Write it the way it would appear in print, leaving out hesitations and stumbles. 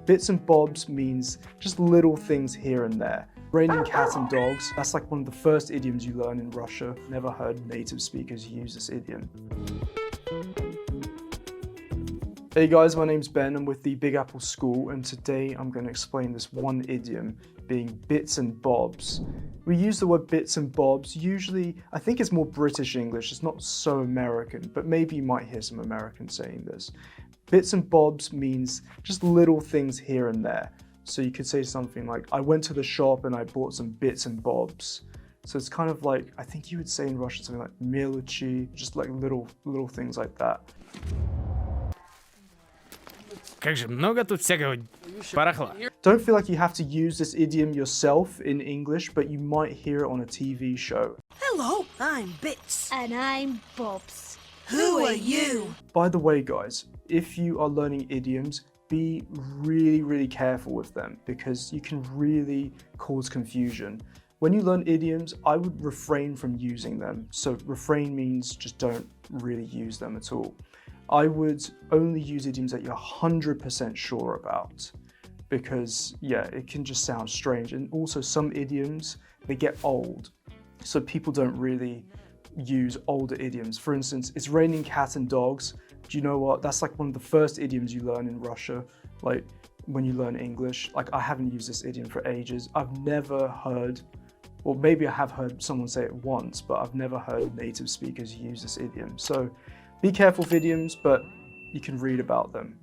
Bits and bobs means just little things here and there. Raining cats and dogs, that's like one of the first idioms you learn in Russia. Never heard native speakers use this idiom. Hey guys, my name's Ben. I'm with the Big Apple School, and today I'm going to explain this one idiom, being bits and bobs. We use the word bits and bobs, usually, I think it's more British English, it's not so American, but maybe you might hear some Americans saying this. Bits and bobs means just little things here and there. So you could say something like, I went to the shop and I bought some bits and bobs. So it's kind of like, I think you would say in Russian something like mелочи, just like little things like that. Как же много тут всякого барахла. Don't feel like you have to use this idiom yourself in English, but you might hear it on a TV show. Hello, I'm Bits. And I'm Bobs. Who are you? By the way, guys, if you are learning idioms, be really careful with them because you can really cause confusion. When you learn idioms, I would refrain from using them. So refrain means just don't really use them at all. I would only use idioms that you're 100% sure about because, yeah, it can just sound strange. And also some idioms, they get old. So people don't really use older idioms. For instance, it's raining cats and dogs. Do you know what? That's like one of the first idioms you learn in Russia, like when you learn English. Like I haven't used this idiom for ages. I've never heard, or maybe I have heard someone say it once, but I've never heard native speakers use this idiom. So be careful with idioms, but you can read about them.